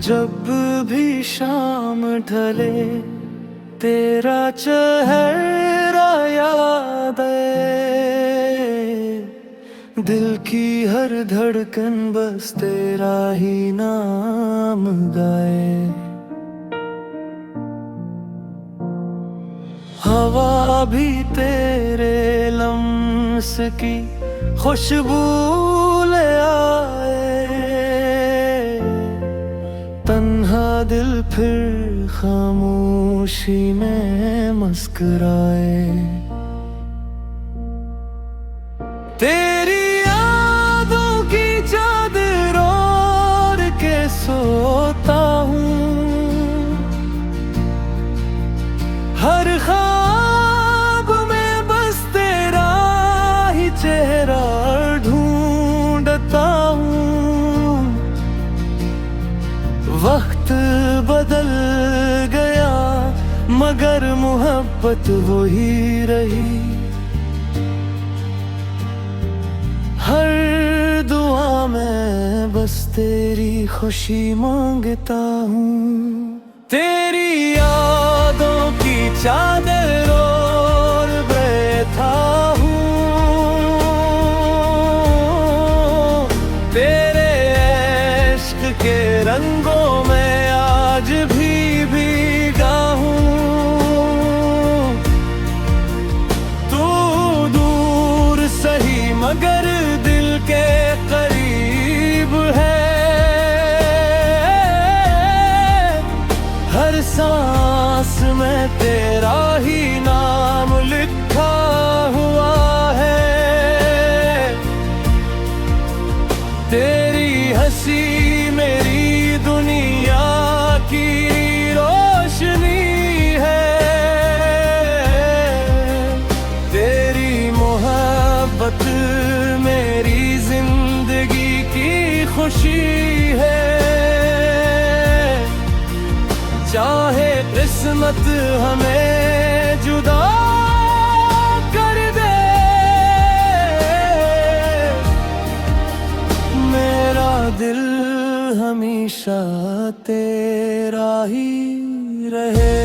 जब भी शाम ढले तेरा चेहरा याद आए, दिल की हर धड़कन बस तेरा ही नाम गाए। हवा भी तेरे लम्स की खुशबू ले आए, तन्हा दिल फिर खामोशी में मुस्कुराए। तेरी यादों की चादर ओढ़ के सोता हूँ, हर ख्वाब में बस तेरा ही चेहरा ढूंढता हूँ। वक्त बदल गया मगर मोहब्बत वही रही, हर दुआ में बस तेरी खुशी मांगता हूँ। तेरी यादों की चादर ओढ़ बैठा हूँ, तेरे इश्क के रंगों में आज भी भीगा हूँ। तू दूर सही मगर दिल के करीब है, हर सांस में तेरा ही नाम लिखा हुआ है। तेरी हंसी मेरी दुनिया की रोशनी है, तेरी मोहब्बत मेरी जिंदगी की खुशी है। चाहे किस्मत हमें जुदा कर दे, मेरा दिल हमेशा तेरा ही रहे।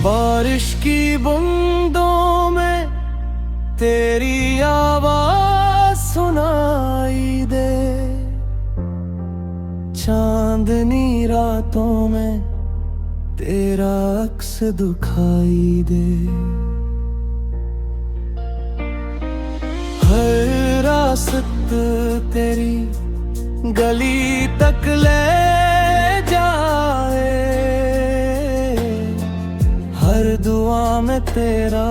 बारिश की बूंदों में तेरी आवाज सुनाई दे, चांदनी रातों में तेरा अक्स दिखाई दे। हर रास्त तेरी गली तक ले जाए, हर दुआ में तेरा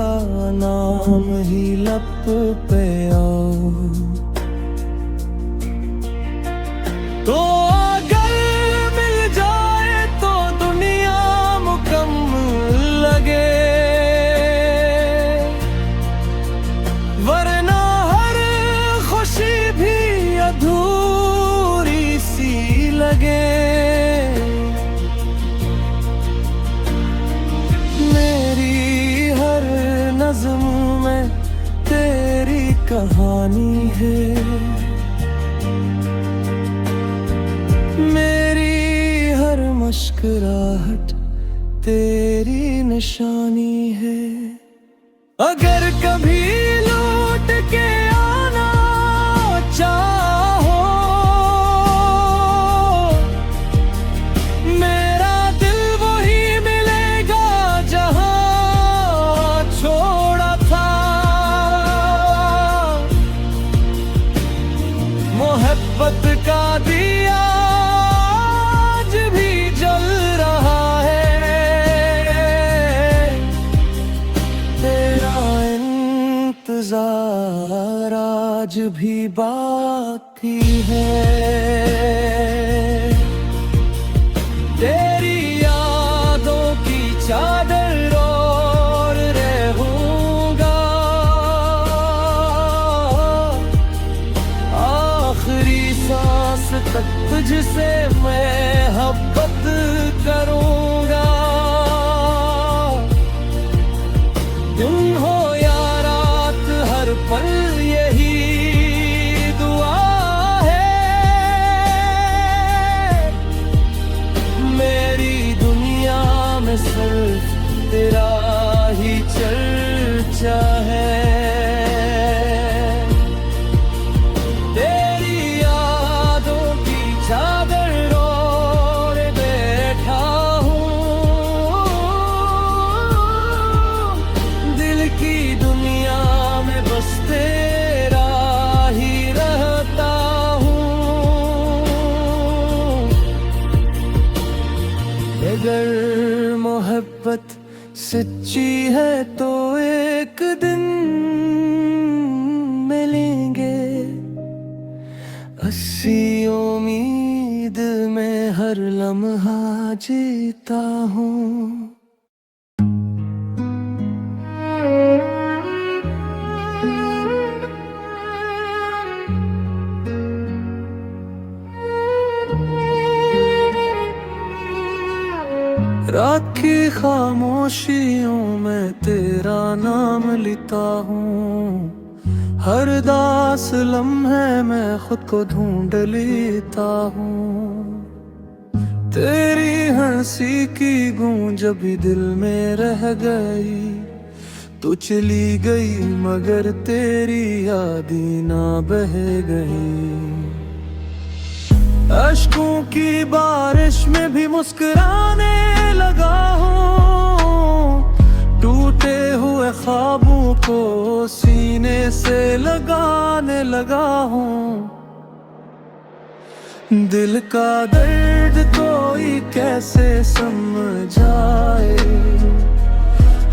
नाम ही लब पे आओ। तो अगर मिल जाए तो दुनिया मुकम्मल लगे, वरना हर खुशी भी अधूरी सी लगे। मेरी हर नज़्म में तेरी कहानी है, मुस्कुराहट तेरी निशानी है। अगर कभी लौट के आना चाहो, मेरा दिल वही मिलेगा जहां छोड़ा था। मोहब्बत का दिया आज भी बाकी है। तेरी यादों की चादर ओढ़ रहूंगा, आखिरी सांस तक तुझसे मैं मोहब्बत करूंगा। दिन हो या रात हर पल यही दुआ सच्ची है तो एक दिन मिलेंगे। अस्सी उम्मीद में हर लम्हा जीता हूँ। रात की खामोशियों में तेरा नाम लेता हूँ। हर दास लम्हे में खुद को ढूंढ लेता हूँ। तेरी हंसी की गूंज अभी दिल में रह गई। तू चली गई मगर तेरी यादें ना बह गई। अश्कों की बारिश में भी मुस्कुराने लगा हूँ। टूटे हुए ख्वाबों को सीने से लगाने लगा हूँ। दिल का दर्द कोई कैसे समझाए।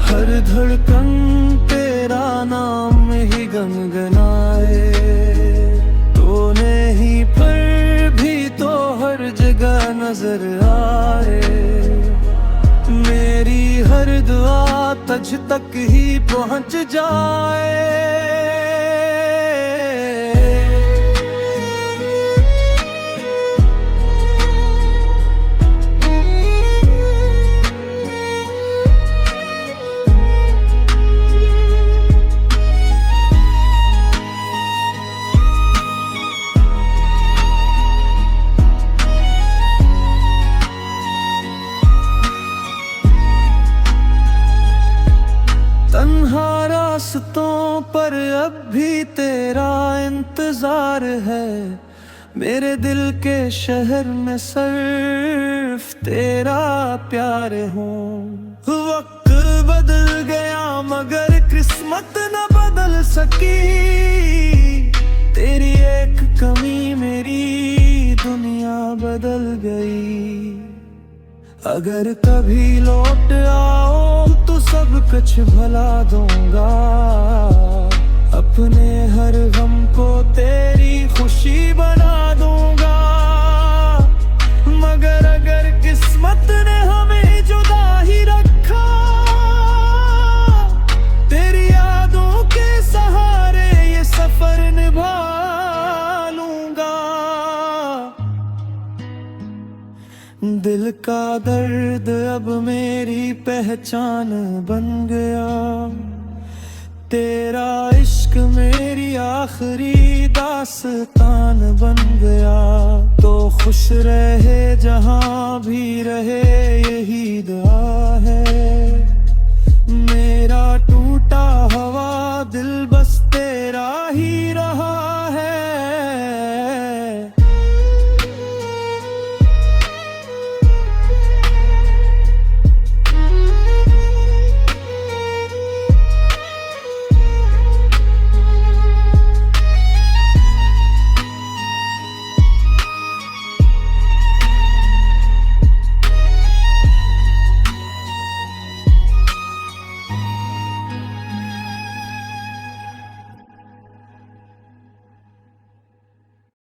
हर धड़कन तेरा नाम ही गुनगुनाए। तो नहीं पर भी तो हर जगह नजर आए। मेरी हर दुआ तुझ तक ही पहुंच जाए। तन्हा रास्तों पर अब भी तेरा इंतजार है। मेरे दिल के शहर में सिर्फ तेरा प्यार हूँ। वक्त बदल गया मगर किस्मत न बदल सकी। तेरी एक कमी मेरी दुनिया बदल गई। अगर कभी लौट आओ तो सब कुछ भुला दूंगा। अपने हर गम को तेरी खुशी बना दूंगा। मगर अगर किस्मत ने हमें जुदा ही रखा, तेरी यादों के सहारे ये सफर निभा लूंगा। दिल का दर्द अब मेरी पहचान बन गया। तेरा इश्क मेरी आखिरी दास्तान बन गया। तो खुश रहे जहां भी रहे यही दुआ।